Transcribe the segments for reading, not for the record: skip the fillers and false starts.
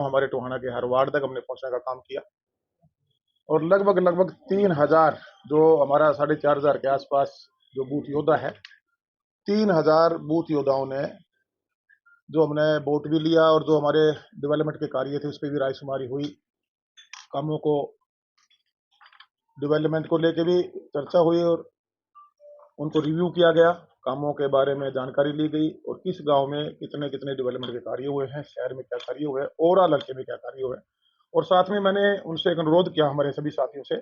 हमारे टोहाना के हर वार्ड तक हमने पहुंचने का काम किया और लगभग लगभग 3,000 जो हमारा 4,500 के आसपास जो बूथ योद्धा है, 3,000 बूथ योद्धाओं ने जो हमने वोट भी लिया और जो हमारे डेवलपमेंट के कार्य थे उस पर भी रायशुमारी हुई। कामों को डेवलपमेंट को लेके भी चर्चा हुई और उनको रिव्यू किया गया, कामों के बारे में जानकारी ली गई और किस गांव में कितने कितने डेवलपमेंट के कार्य हुए हैं, शहर में क्या कार्य हुए, ओवरऑल हल्के में क्या कार्य हुए। और साथ में मैंने उनसे एक अनुरोध किया, हमारे सभी साथियों से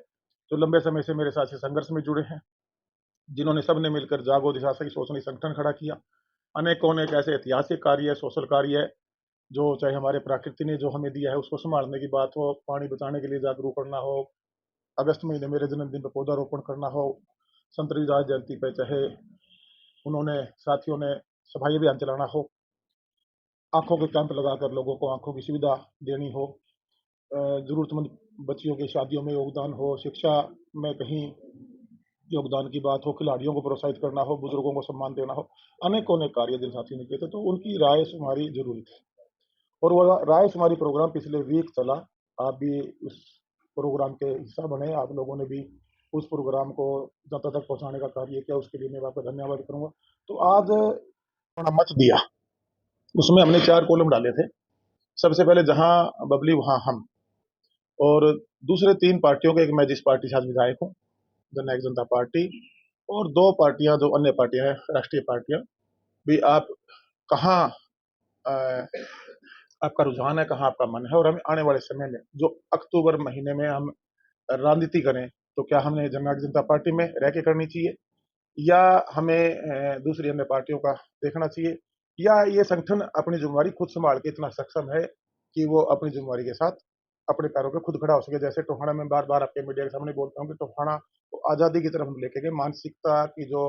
जो लंबे समय से मेरे साथ से संघर्ष में जुड़े हैं, जिन्होंने सबने मिलकर जागो दिशा से सोशल संगठन खड़ा किया। अनेकों ने एक ऐसे ऐतिहासिक कार्य है, सोशल कार्य है, जो चाहे हमारे प्रकृति ने जो हमें दिया है उसको संभालने की बात हो, पानी बचाने के लिए जागरूक करना हो, अगस्त महीने मेरे जन्मदिन पर पौधारोपण करना हो, संत रविदास जयंती पे चाहे उन्होंने साथियों ने सफाई अभियान चलाना हो, आंखों के कैंप लगाकर लोगों को आंखों की सुविधा देनी हो, जरूरतमंद बच्चियों की शादियों में योगदान हो, शिक्षा में कहीं योगदान की बात हो, खिलाड़ियों को प्रोत्साहित करना हो, बुजुर्गों को सम्मान देना हो, अनेकों ने कार्य जिन साथियों ने किए थे, तो उनकी राय हमारी जरूरी थी। और वो राय हमारी प्रोग्राम पिछले वीक चला। आप भी उस प्रोग्राम के हिस्सा बने, आप लोगों ने भी उस प्रोग्राम को जनता तक पहुंचाने का कार्य किया, उसके लिए मैं आपका धन्यवाद करूंगा। तो आज मत दिया, उसमें हमने 4 कॉलम डाले थे। सबसे पहले जहां बबली वहां हम, और दूसरे 3 पार्टियों के, एक मैं जिस पार्टी से आज विधायक हूँ, जननायक जनता पार्टी, और 2 पार्टियां जो अन्य पार्टियां हैं, राष्ट्रीय पार्टियां भी, आप कहाँ आपका रुझान है, कहाँ आपका मन है, और हमें आने वाले समय में जो अक्टूबर महीने में हम राजनीति करें, तो क्या हमने जननायक जनता पार्टी में रह के करनी चाहिए या हमें दूसरी अन्य पार्टियों का देखना चाहिए, या ये संगठन अपनी जिम्मेवारी खुद संभाल के इतना सक्षम है कि वो अपनी जिम्मेवारी के साथ अपने पैरों पे खुद खड़ा हो सके। जैसे टोहाना में बार बार आपके मीडिया के सामने बोलता हूँ कि टोहाना को आजादी की तरफ हम लेके गए। मानसिकता की जो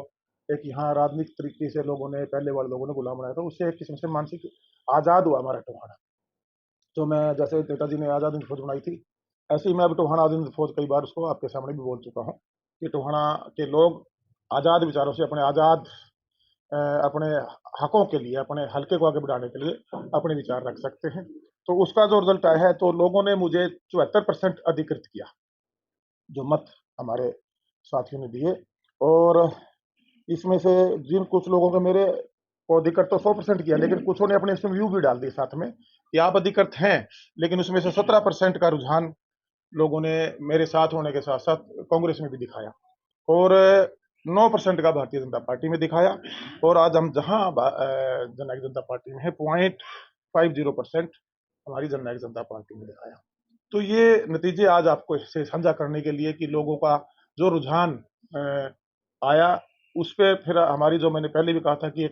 एक यहाँ राजनीतिक तरीके से लोगों ने, पहले वाले लोगों ने गुलाम बनाया था, उससे एक किस्म से मानसिक आजाद हुआ हमारा टोहाना। तो मैं, जैसे नेताजी ने आजाद हिंद फौज बनाई थी, ऐसे ही मैं अब टोहाना आजाद हिंद फौज कई बार उसको आपके सामने भी बोल चुका हूँ कि टोहाना के लोग आजाद विचारों से अपने आजाद अपने हकों के लिए, अपने हल्के को आगे बढ़ाने के लिए अपने विचार रख सकते हैं। तो उसका जो रिजल्ट आया है, तो लोगों ने मुझे 74% अधिकृत किया, जो मत हमारे साथियों ने दिए। और इसमें से जिन कुछ लोगों के मेरे को अधिकृत तो 100% किया, लेकिन कुछों ने अपने इसमें व्यू भी डाल दिए साथ में कि आप अधिकृत हैं, लेकिन उसमें से 17% का रुझान लोगों ने मेरे साथ होने के साथ साथ कांग्रेस में भी दिखाया और 9% का भारतीय जनता पार्टी में दिखाया। और आज हम जहां जननायक जनता पार्टी में है, 0.50% हमारी जननायक जनता पार्टी में दिखाया। तो ये नतीजे आज आपको इससे साझा करने के लिए कि लोगों का जो रुझान आया, उस पर फिर हमारी, जो मैंने पहले भी कहा था कि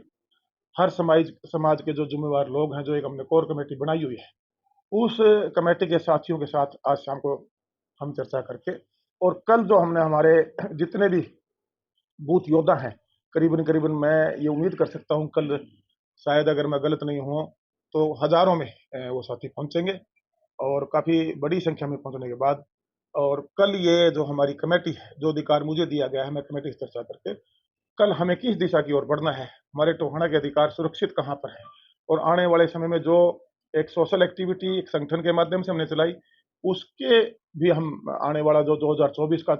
हर समाज के जो जिम्मेवार लोग हैं, जो एक हमने कोर कमेटी बनाई हुई है, उस कमेटी के साथियों के साथ आज शाम को हम चर्चा करके, और कल जो हमने हमारे जितने भी बूथ योद्धा हैं, करीबन करीबन मैं ये उम्मीद कर सकता हूँ कल, शायद अगर मैं गलत नहीं हूँ तो हजारों में वो साथी पहुंचेंगे, और काफी बड़ी संख्या में पहुंचने के बाद, और कल ये जो हमारी कमेटी है, जो अधिकार मुझे दिया गया है, मैं कमेटी से चर्चा करके कल हमें किस दिशा की ओर बढ़ना है, हमारे टोहाना के अधिकार सुरक्षित कहाँ पर है, और आने वाले समय में जो एक सोशल एक्टिविटी एक संगठन के माध्यम से हमने चलाई, उसके भी हम आने वाला जो 2024 का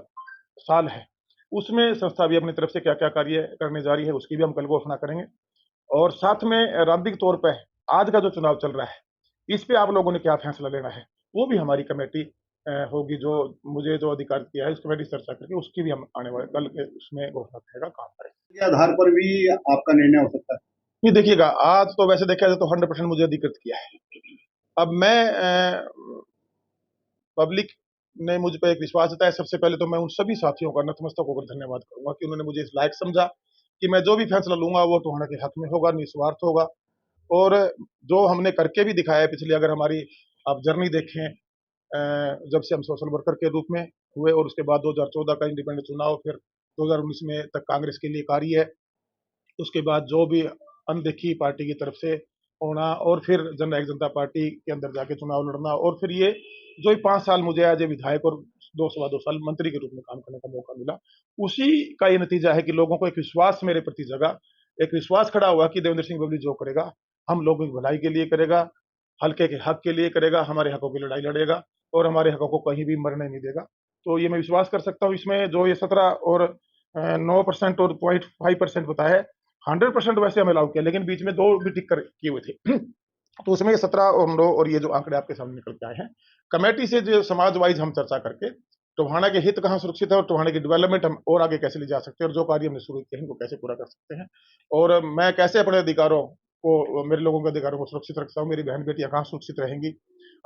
साल है, उसमें संस्था भी अपनी तरफ से क्या क्या कार्य करने जा रही है, उसकी भी हम कल घोषणा करेंगे। और साथ में राजनीतिक तौर पर आज का जो चुनाव चल रहा है, इस पे आप लोगों ने क्या फैसला लेना है, वो भी हमारी कमेटी होगी, जो मुझे जो अधिकार दिया है, उस कमेटी से चर्चा करके उसकी भी हम आने वाले कल के उसमें घोषणा करने का काम करेंगे। के आधार पर भी आपका निर्णय हो सकता है? नहीं, देखिएगा, आज तो वैसे देखा जाए तो 100% मुझे अधिकृत किया है। अब मैं पब्लिक ने मुझ पर एक विश्वास जताया, सबसे पहले तो मैं उन सभी साथियों का नतमस्तक होकर धन्यवाद करूंगा कि उन्होंने मुझे इस लायक समझा कि मैं जो भी फैसला लूंगा वो टोहाना के हक में होगा, निस्वार्थ होगा। और जो हमने करके भी दिखाया है पिछले, अगर हमारी आप जर्नी देखें, जब से हम सोशल वर्कर के रूप में हुए, और उसके बाद 2014 का इंडिपेंडेंट चुनाव, फिर 2019 में तक कांग्रेस के लिए कार्य है, उसके बाद जो भी अनदेखी पार्टी की तरफ से होना, और फिर जननायक जनता पार्टी के अंदर जाके चुनाव लड़ना, और फिर ये जो 5 साल मुझे आज विधायक और 2 सवा 2 साल मंत्री के रूप में काम करने का मौका मिला, उसी का ये नतीजा है कि लोगों को एक विश्वास मेरे प्रति जगा, एक विश्वास खड़ा हुआ कि देवेंद्र सिंह बबली जो करेगा हम लोगों की भलाई के लिए करेगा, हल्के के हक के लिए करेगा, हमारे हकों की लड़ाई लड़ेगा और हमारे हकों को कहीं भी मरने नहीं देगा। तो ये मैं विश्वास कर सकता हूँ इसमें जो ये 17 और 9% और 0.5% बताया है, 100% वैसे हमें अलाउ किया, लेकिन बीच में 2 भी टिक कर किए हुए थे। तो उसमें 17 और 9 और ये जो आंकड़े आपके सामने निकल के आए हैं, कमेटी से जो समाज वाइज हम चर्चा करके टोहाना के हित कहाँ सुरक्षित है और टोहाना की डेवलपमेंट हम और आगे कैसे ले जा सकते हैं और जो कार्य हमने शुरू किए हैं उनको कैसे पूरा कर सकते हैं और मैं कैसे अपने अधिकारों को, मेरे लोगों के अधिकारों को सुरक्षित रखता हूँ, मेरी बहन बेटियां कहाँ सुरक्षित रहेंगी,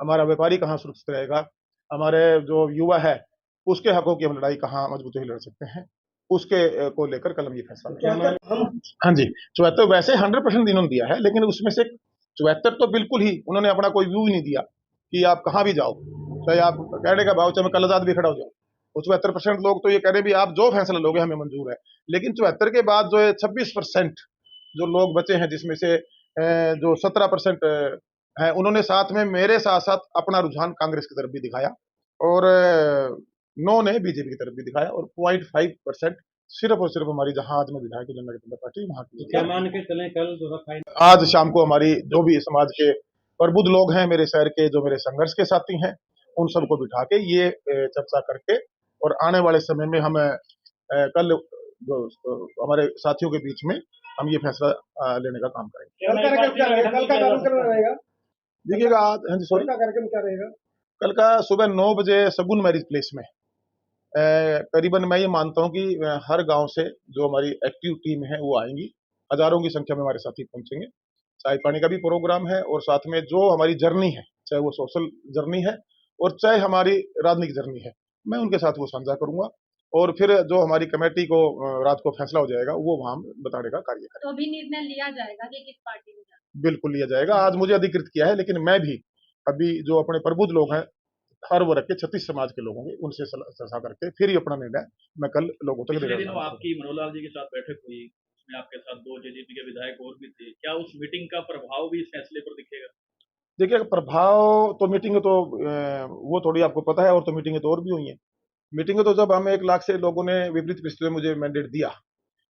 हमारा व्यापारी कहाँ सुरक्षित रहेगा, हमारे जो युवा है उसके हकों की हम लड़ाई कहाँ मजबूती से लड़ सकते हैं, उसके को लेकर कल हम ये फैसला लेंगे। हाँ जी, 74 वैसे 100% इन्होंने दिया है, लेकिन उसमें से 74 तो बिल्कुल ही उन्होंने अपना कोई व्यू ही नहीं दिया कि आप कहाँ भी जाओ, चाहे आप कहने का भाव चाहे मैं कल आजाद भी खड़ा हो जाऊं। वो 74% लोग तो ये कह रहे भी आप जो फैसला लोगे हमें मंजूर है, लेकिन 74 के बाद जो है 26% जो लोग बचे हैं, जिसमें से जो 17% है, उन्होंने साथ में मेरे साथ साथ अपना रुझान कांग्रेस की तरफ भी दिखाया और 9 ने बीजेपी की तरफ भी दिखाया और 0.5% सिर्फ और सिर्फ हमारी जहां आज में विधायक जनता जनता पार्टी वहां की। क्या मान के चले कल जो फाइनल आज शाम को हमारी जो भी समाज के प्रबुद्ध लोग हैं, मेरे शहर के जो मेरे संघर्ष के साथी हैं, उन सबको बिठा के ये चर्चा करके और आने वाले समय में हम कल जो हमारे साथियों के बीच में हम ये फैसला लेने का काम करेंगे। कल का कार्यक्रम क्या रहेगा? कल का कार्यक्रम रहेगा? देखिएगा आज, हाँ जी सॉरी, कल का कार्यक्रम क्या रहेगा? कल का सुबह 9 बजे सगुन मैरिज प्लेस में करीबन मैं ये मानता हूँ कि हर गांव से जो हमारी एक्टिव टीम है वो आएंगी, हजारों की संख्या में हमारे साथी पहुंचेंगे। चाय पानी का भी प्रोग्राम है और साथ में जो हमारी जर्नी है, चाहे वो सोशल जर्नी है और चाहे हमारी राजनीतिक जर्नी है, मैं उनके साथ वो साझा करूंगा और फिर जो हमारी कमेटी को रात को फैसला हो जाएगा वो वहां बताने का कार्य करें। तो अभी निर्णय लिया जाएगा कि किस पार्टी में जाना? बिल्कुल लिया जाएगा, आज मुझे अधिकृत किया है, लेकिन मैं भी अभी जो अपने प्रबुद्ध लोग हैं हर वर्ग के 36 समाज के लोग होंगे, उनसे चर्चा करके फिर ही अपना निर्णय मैं कल लोगों तक पिछले दे दिनों आपकी मनोहर लाल जी के साथ बैठक हुई, उसमें आपके साथ 2 जेजेपी के विधायक और भी थे, क्या उस मीटिंग का प्रभाव भी इस फैसले पर दिखेगा? देखिए प्रभाव तो मीटिंग तो वो थोड़ी आपको पता है, और तो मीटिंगें तो और भी हुई हैं। मीटिंगें तो जब हमें 1 लाख से लोगों ने विपरीत परिस्थितियों में मुझे मैंडेट दिया,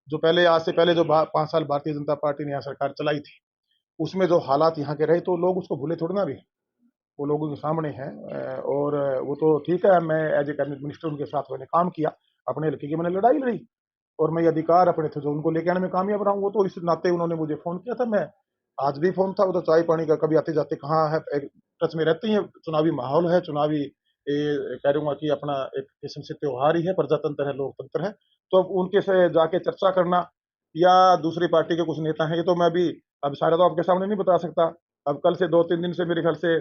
जो पहले आज से पहले जो 5 साल भारतीय जनता पार्टी ने यहाँ सरकार चलाई थी, उसमें जो हालात यहाँ के रहे तो लोग उसको भूले थोड़ी ना भी, वो लोगों के सामने है और वो तो ठीक है, मैं एज ए कैबिनेट मिनिस्टर उनके साथ मैंने काम किया, अपने हल्के की मैंने लड़ाई लड़ी और मैं ये अधिकार अपने थे जो उनको लेके आने में कामयाब रहा हूँ। वो तो इस नाते उन्होंने मुझे फोन किया था, मैं आज भी फोन था, वो तो चाय पानी का कभी आते जाते कहाँ है टच में रहती है, चुनावी माहौल है, चुनावी कह दूंगा कि अपना एक किस्म से त्योहार ही है, प्रजातंत्र है, लोकतंत्र है, तो अब उनके से जाके चर्चा करना या दूसरी पार्टी के कुछ नेता हैं, ये तो मैं भी अब सारा तो आपके सामने नहीं बता सकता। अब कल से 2-3 दिन से मेरे ख्याल से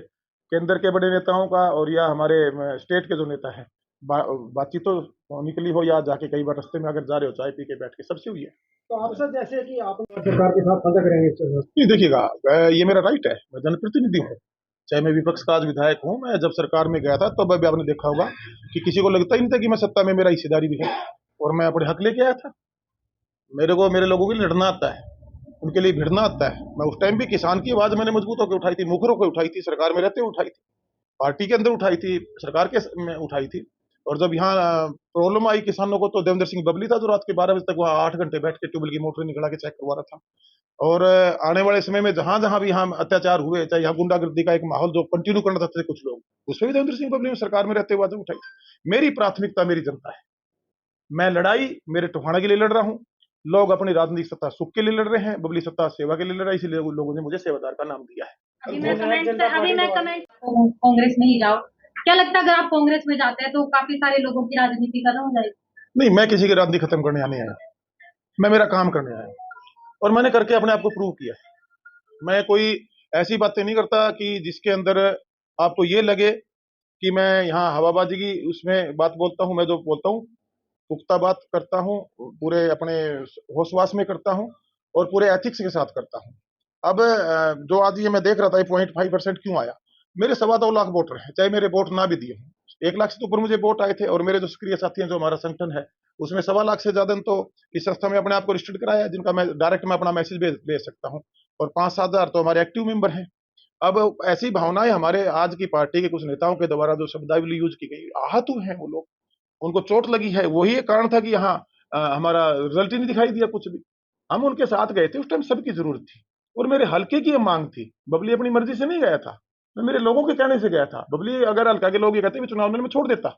केंद्र के बड़े नेताओं का और या हमारे स्टेट के जो नेता हैं बातचीत तो निकली हो या जाके कई बार रास्ते में अगर जा रहे हो चाय पी के बैठ के सबसे हुई है। तो आप सर जैसे कि आप सरकार के साथ साझा करेंगे इस चीज़ को। नहीं देखिएगा, ये मेरा राइट है, मैं जनप्रतिनिधि हूँ, चाहे मैं विपक्ष का आज विधायक हूँ। मैं जब सरकार में गया था तब अभी आपने देखा होगा कि किसी को लगता ही नहीं था कि मैं सत्ता में मेरा हिस्सेदारी भी है और मैं अपने हक लेके आया था। मेरे को मेरे लोगों के लिए लड़ना आता है, उनके लिए भिड़ना आता है। मैं उस टाइम भी किसान की आवाज मैंने मजबूत होकर उठाई थी, मुखरों को उठाई थी, सरकार में रहते हुए उठाई थी, पार्टी के अंदर उठाई थी, सरकार के में उठाई थी। और जब यहाँ प्रॉब्लम आई किसानों को तो देवेंद्र सिंह बबली था जो रात के 12 बजे तक वहाँ 8 घंटे बैठ के ट्यूबवेल की मोटर निकला के चेक करवा रहा था। और आने वाले समय में जहां जहां भी यहाँ अत्याचार हुए, चाहे यहाँ गुंडागर्दी का एक माहौल जो कंटिन्यू करना चाहते थे कुछ लोग, उसमें भी देवेंद्र सिंह बबली ने सरकार में रहते हुए आवाज उठाई थी। मेरी प्राथमिकता मेरी जनता है, मैं लड़ाई मेरे टोहाना के लिए लड़ रहा हूँ, लोग अपनी राजनीतिक सत्ता सुख के लिए लड़ रहे हैं, बबली सत्ता सेवा के लिए लड़ रहा है, इसीलिए लोगों ने मुझे सेवादार का नाम दिया है। अभी मैं कमेंट कांग्रेस में ही जाओ, क्या लगता है अगर आप कांग्रेस में जाते हैं तो काफी सारे लोगों की राजनीति खत्म हो जाएगी? नहीं, मैं किसी की राजनीति खत्म करने नहीं आया, मैं मेरा काम करने आया और मैंने करके अपने आप को प्रूव किया। मैं कोई ऐसी बातें नहीं करता कि जिसके अंदर आपको ये लगे कि मैं यहाँ हवाबाजी की उसमें बात बोलता हूँ। मैं जो बोलता हूँ पुख्ता बात करता हूँ, पूरे अपने होशवास में करता हूँ और पूरे एथिक्स के साथ करता हूँ। अब जो आज ये मैं देख रहा था 0.5% क्यों आया, मेरे 2.25 लाख वोटर हैं, चाहे मेरे वोट ना भी दिए हों, 1 लाख से तो ऊपर मुझे वोट आए थे और मेरे जो सक्रिय साथी हैं, जो हमारा संगठन है, उसमें 2.25 लाख से ज्यादा तो इस संस्था में अपने आप को रजिस्टर्ड कराया, जिनका मैं डायरेक्ट में अपना मैसेज भेज सकता हूँ और 5-7 हजार तो हमारे एक्टिव मेंबर हैं। अब ऐसी भावनाएं हमारे आज की पार्टी के कुछ नेताओं के द्वारा जो शब्दावली यूज की गई, आहत हुए हैं वो लोग, उनको चोट लगी है, वही एक कारण था कि यहाँ हमारा रिजल्ट ही नहीं दिखाई दिया कुछ भी। हम उनके साथ गए थे, उस टाइम सबकी जरूरत थी और मेरे हल्के की ये मांग थी, बबली अपनी मर्जी से नहीं गया था, मैं मेरे लोगों के कहने से गया था। बबली अगर हल्का के लोग ये कहते भी चुनाव में छोड़ देता।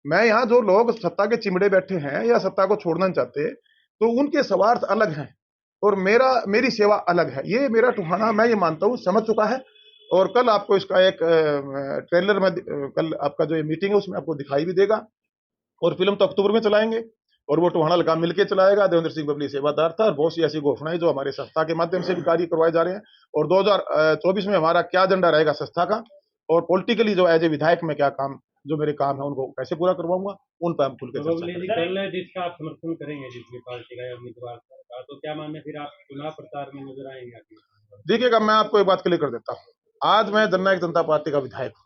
मैं यहाँ जो लोग सत्ता के चिमड़े बैठे हैं या सत्ता को छोड़ना चाहते, तो उनके स्वार्थ अलग हैं और मेरी सेवा अलग है। ये मेरा टुहाना, मैं ये मानता हूँ, समझ चुका है। और कल आपको इसका एक ट्रेलर में कल आपका जो ये मीटिंग है उसमें आपको दिखाई भी देगा। और फिल्म तो अक्टूबर में चलाएंगे और वो टुहाना लगा मिलकर चलाएगा। देवेंद्र सिंह बबली सेवादार था और बहुत सी ऐसी घोषणाएं जो हमारे संस्था के माध्यम से भी कार्य करवाए जा रहे हैं। और 2024 में हमारा क्या एजेंडा रहेगा संस्था का, और पॉलिटिकली जो एज ए विधायक में क्या काम, जो मेरे काम है उनको कैसे पूरा करवाऊंगा, उन पर हम खुल के चर्चा करेंगे। कल जिसका आप समर्थन करेंगे, जिसकी पार्टी का या उम्मीदवार का, तो क्या मानने फिर आप चुनाव प्रचार में नजर आएंगे आगे? देखिएगा, मैं आपको एक बात क्लियर कर देता हूँ। आज मैं जननायक जनता पार्टी का विधायक हूँ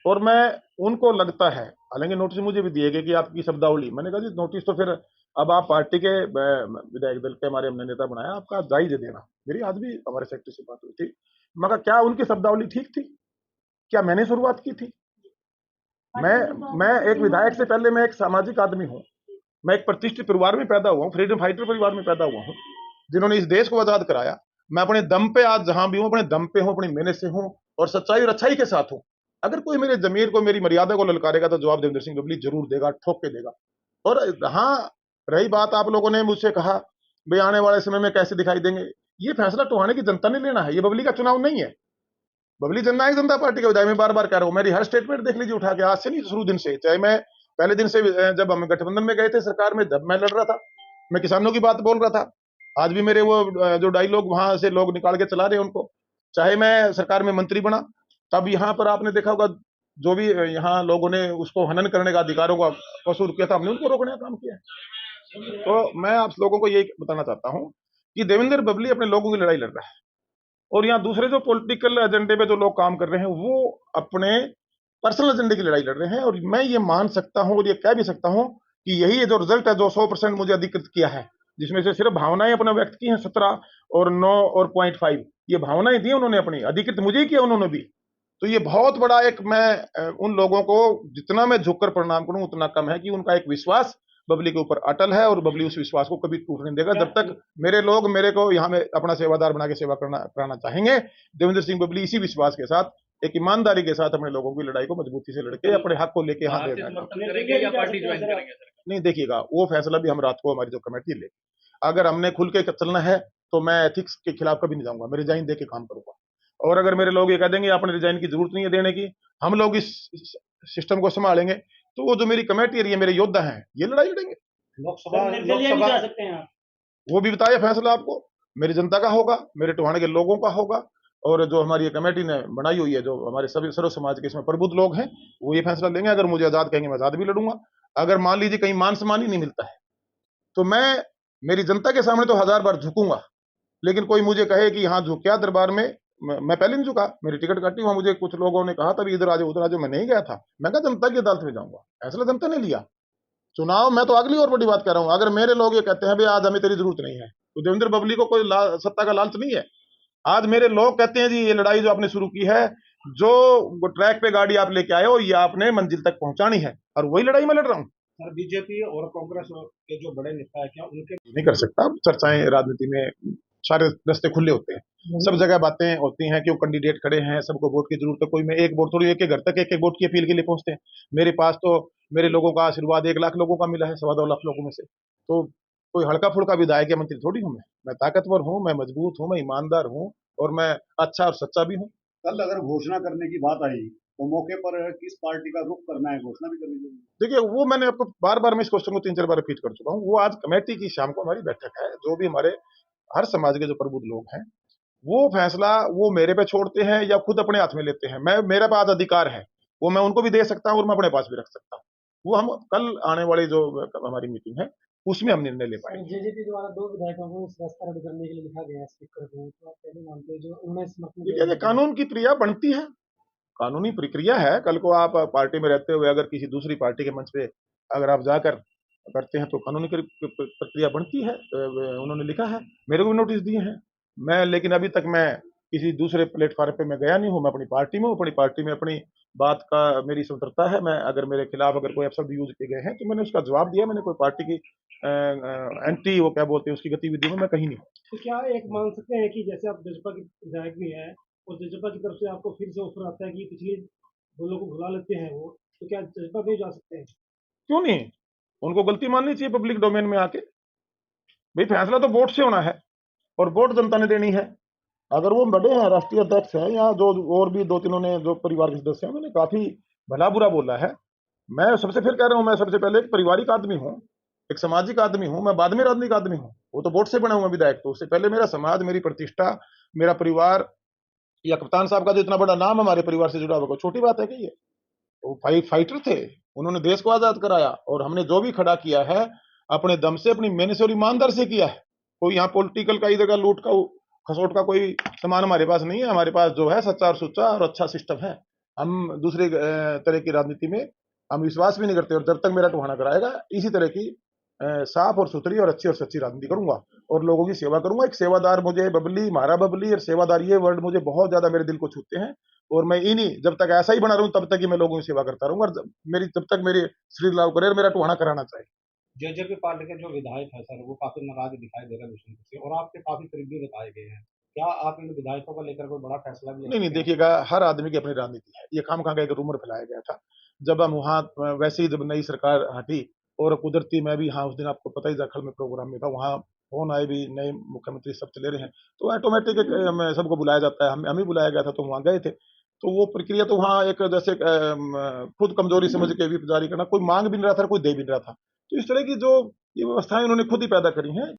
और मैं उनको लगता है, हालांकि नोटिस मुझे भी दिए गए कि आपकी शब्दावली, मैंने कहा जी नोटिस तो फिर अब आप पार्टी के विधायक दल के हमारे हमने नेता बनाया, आपका जायज देना। मेरी आज भी हमारे सेक्रेटरी से बात हुई थी, मगर क्या उनकी शब्दावली ठीक थी? क्या मैंने शुरुआत की थी? मैं एक विधायक से पहले मैं एक सामाजिक आदमी हूँ। मैं एक प्रतिष्ठित परिवार में पैदा हुआ हूँ, फ्रीडम फाइटर परिवार में पैदा हुआ हूँ, जिन्होंने इस देश को आजाद कराया। मैं अपने दम पे आज जहां भी हूं, अपने दम पे हूं, अपनी मेहनत से हूं और सच्चाई और अच्छाई के साथ हूं। अगर कोई मेरे जमीर को, मेरी मर्यादा को ललकारेगा तो जवाब देवेंद्र सिंह बबली जरूर देगा, ठोक के देगा। और हाँ, रही बात, आप लोगों ने मुझसे कहा भाई आने वाले समय में कैसे दिखाई देंगे, ये फैसला टोहाने की जनता ने लेना है। ये बबली का चुनाव नहीं है। बबली जननायक जनता पार्टी का विधायक, मैं बार बार कह रहा हूं, मेरी हर स्टेटमेंट देख लीजिए उठा के, आज से नहीं, शुरू दिन से। चाहे मैं पहले दिन से, जब हम गठबंधन में गए थे सरकार में, जब मैं लड़ रहा था, मैं किसानों की बात बोल रहा था। आज भी मेरे वो जो डायलॉग वहां से लोग निकाल के चला रहे हैं उनको। चाहे मैं सरकार में मंत्री बना, तब यहाँ पर आपने देखा होगा जो भी यहाँ लोगों ने उसको हनन करने का, अधिकारों का कसूर किया था, हमने उनको रोकने का काम किया है। तो मैं आप लोगों को यही बताना चाहता हूँ कि देवेंद्र बबली अपने लोगों की लड़ाई लड़ रहा है और यहाँ दूसरे जो पॉलिटिकल एजेंडे पे जो लोग काम कर रहे हैं वो अपने पर्सनल एजेंडे की लड़ाई लड़ रहे हैं। और मैं ये मान सकता हूँ और ये कह भी सकता हूँ कि यही जो रिजल्ट है, जो 100% मुझे अधिकृत किया है, जिसमें से सिर्फ भावनाएं अपना व्यक्त की हैं 17 और 9 और 0.5, ये भावनाएं दी उन्होंने अपनी, अधिकृत मुझे ही किया उन्होंने भी। तो ये बहुत बड़ा एक, मैं उन लोगों को जितना मैं झुककर प्रणाम करूं उतना कम है कि उनका एक विश्वास बबली के ऊपर अटल है और बबली उस विश्वास को कभी टूटने देगा। जब तक मेरे लोग मेरे को यहाँ में अपना सेवादार बना के सेवा कराना चाहेंगे, देवेंद्र सिंह बबली इसी विश्वास के साथ, एक ईमानदारी के साथ अपने लोगों की लड़ाई को मजबूती से लड़के अपने हक को लेके यहाँ करेंगे या पार्टी ज्वाइन करेंगे सर? नहीं, देखिएगा वो फैसला भी हम रात को हमारी जो कमेटी ले, अगर हमने खुल के चलना है तो मैं एथिक्स के खिलाफ कभी नहीं जाऊंगा, मैं रिजाइन दे के काम करूंगा। और अगर मेरे लोग ये कह देंगे आपने रिजाइन की जरूरत नहीं है देने की, हम लोग इस सिस्टम को संभालेंगे, तो वो जो मेरी कमेटी है, ये मेरे योद्धा हैं, ये लड़ाई लड़ेंगे। लोकसभा जा सकते हैं आप? वो भी बताया फैसला आपको, मेरी जनता का होगा, मेरे टोहाने के लोगों का होगा। और जो हमारी ये कमेटी ने बनाई हुई है, जो हमारे सभी सर्व समाज के इसमें प्रबुद्ध लोग हैं, वो ये फैसला लेंगे। अगर मुझे आजाद कहेंगे मैं आजाद भी लड़ूंगा। अगर मान लीजिए कहीं मान सम्मान ही नहीं मिलता है तो मैं मेरी जनता के सामने तो 1000 बार झुकूंगा, लेकिन कोई मुझे कहे कि हाँ झुक क्या दरबार में, मैं पहले नहीं झुका। मेरी टिकट काटी, वहां मुझे कुछ लोगों ने कहा था इधर आ जाओ उधर आ जाओ, मैं नहीं गया था। मैं कहा जनता की अदालत में जाऊंगा, फैसला जनता ने लिया। चुनाव, मैं तो अगली और बड़ी बात कह रहा हूं, अगर मेरे लोग ये कहते हैं भाई आज हमें तेरी जरूरत नहीं है, तो देवेंद्र बबली को कोई सत्ता का लालच नहीं है। आज मेरे लोग कहते हैं जी ये लड़ाई जो आपने शुरू की है, जो ट्रैक पे गाड़ी आप लेके आए हो, ये आपने मंजिल तक पहुंचानी है, और वही लड़ाई मैं लड़ रहा हूं। सर, बीजेपी और कांग्रेस के जो बड़े नेता है, क्या उनके नहीं कर सकता, चर्चाएं राजनीति में सारे रास्ते खुले होते हैं, सब जगह बातें होती हैं, क्यों कैंडिडेट खड़े हैं, सबको वोट की जरूरत है। कोई मैं एक वोट थोड़ी, एक घर तक एक वोट की अपील के लिए पहुंचते हैं। मेरे पास तो मेरे लोगों का आशीर्वाद 1 लाख लोगों का मिला है, 2.25 लाख लोगों में से। तो कोई हल्का फुल्का विधायक या मंत्री थोड़ी हूं मैं ताकतवर हूं, मैं मजबूत हूं, मैं ईमानदार हूं और मैं अच्छा और सच्चा भी हूं। कल अगर घोषणा करने की बात आई तो मौके पर किस पार्टी का रुख करना है, घोषणा भी करनी चाहिए। देखिए, वो मैंने आपको बार बार मैं इस क्वेश्चन को 3-4 बार रिपीट कर चुका हूँ। वो आज कमेटी की शाम को हमारी बैठक है, जो भी हमारे हर समाज के जो प्रबुद्ध लोग हैं, वो फैसला वो मेरे पे छोड़ते हैं या खुद अपने हाथ में लेते हैं। मेरे पास अधिकार है, वो मैं उनको भी दे सकता हूँ और मैं अपने पास भी रख सकता हूँ। वो हम कल आने वाली जो हमारी मीटिंग है उसमें हम निर्णय ले पाएंगे। जेजेपी द्वारा 2 विधायकों को इस रास्ता रद्द करने के लिए लिखा गया है स्पीकर को, तो आप पहले मानते हैं जो उन्हें समर्थन देखिए, ये कानून की क्रिया बनती है, कानूनी प्रक्रिया है। कल को आप पार्टी में रहते हुए अगर किसी दूसरी पार्टी के मंच पे अगर आप जाकर करते हैं तो कानूनी प्रक्रिया बनती है। उन्होंने लिखा है, मेरे को भी नोटिस दिए हैं, मैं लेकिन अभी तक मैं किसी दूसरे प्लेटफॉर्म पे मैं गया नहीं हूँ। मैं अपनी पार्टी में हूँ, अपनी पार्टी में अपनी बात का मेरी स्वतंत्रता है। मैं अगर मेरे खिलाफ अगर कोई अपशब्द यूज किए गए हैं तो मैंने उसका जवाब दिया। मैंने कोई पार्टी की एंटी वो क्या बोलते हैं उसकी गतिविधियों में मैं कहीं नहीं। तो क्या एक मान सकते हैं कि जैसे आप भाजपा के विधायक भी हैं और जजपा की तरफ से आपको फिर से ऑफर आता है कि पिछली दोनों को भुला लेते हैं वो, तो क्या जजपा में जा सकते हैं? क्यों नहीं? उनको गलती माननी चाहिए पब्लिक डोमेन में आके। भाई फैसला तो वोट से होना है और वोट जनता ने देनी है। अगर वो बड़े हैं, राष्ट्रीय अध्यक्ष हैं, या जो और भी दो तीनों ने जो परिवार के सदस्य हैं, उन्होंने काफी भला बुरा बोला है। मैं सबसे फिर कह रहा हूं, मैं सबसे पहले एक पारिवारिक आदमी हूं, एक सामाजिक आदमी हूं, मैं बाद में राजनीतिक आदमी हूं। वो तो वोट से बना हुआ विधायक, तो उससे पहले मेरा समाज, मेरी प्रतिष्ठा, मेरा परिवार, या कप्तान साहब का जो इतना बड़ा नाम हमारे परिवार से जुड़ा हुआ, कोई छोटी बात है कि ये? वो फाइटर थे, उन्होंने देश को आजाद कराया, और हमने जो भी खड़ा किया है अपने दम से, अपनी मेहनत से और ईमानदार से किया है। कोई यहाँ पॉलिटिकल का, इधर का लूट का, खसोट का कोई सामान हमारे पास नहीं है। हमारे पास जो है सच्चा और सुच्चा और अच्छा सिस्टम है। हम दूसरे तरह की राजनीति में हम विश्वास भी नहीं करते, और जब तक मेरा टोहाना कराएगा इसी तरह की साफ और सुथरी और अच्छी और सच्ची राजनीति करूंगा और लोगों की सेवा करूंगा। एक सेवादार, मुझे बबली, मारा बबली और सेवादार, ये वर्ड मुझे बहुत ज्यादा मेरे दिल को छूते हैं, और मैं इन्हीं, जब तक ऐसा ही बना रहूं तब तक ही मैं लोगों की सेवा करता रहूंगा, और जब तक मेरे शरीर लाभ करे और मेरा टोहाना कराना चाहिए। जेजेपी पार्टी के जो विधायक है सर, वो काफी नाराज दिखाई दे रहे हैं विष्णु से, और आपके काफी करीबी बताए गए हैं। क्या आप इन विधायकों को लेकर कोई बड़ा फैसला भी ले नहीं, सकते हैं? देखिएगा, हर आदमी की अपनी राजनीति है। ये खाम खा का एक रूमर फैलाया गया था। जब हम वहाँ, वैसे ही जब नई सरकार हटी, और कुदरती मैं भी, हाँ, उस दिन आपको पता ही दखल में प्रोग्राम में था, वहाँ फोन आए भी, नए मुख्यमंत्री सब चले रहे हैं, तो ऑटोमेटिक हमें सबको बुलाया जाता है। हमें बुलाया गया था, तो वहाँ गए थे। तो वो प्रक्रिया तो वहाँ एक जैसे खुद कमजोरी समझ के व्हिप जारी करना, कोई मांग भी नहीं रहा था, कोई दे भी नहीं रहा था। तो इस तरह की जो ये व्यवस्थाएं उन्होंने खुद ही पैदा करी हैं।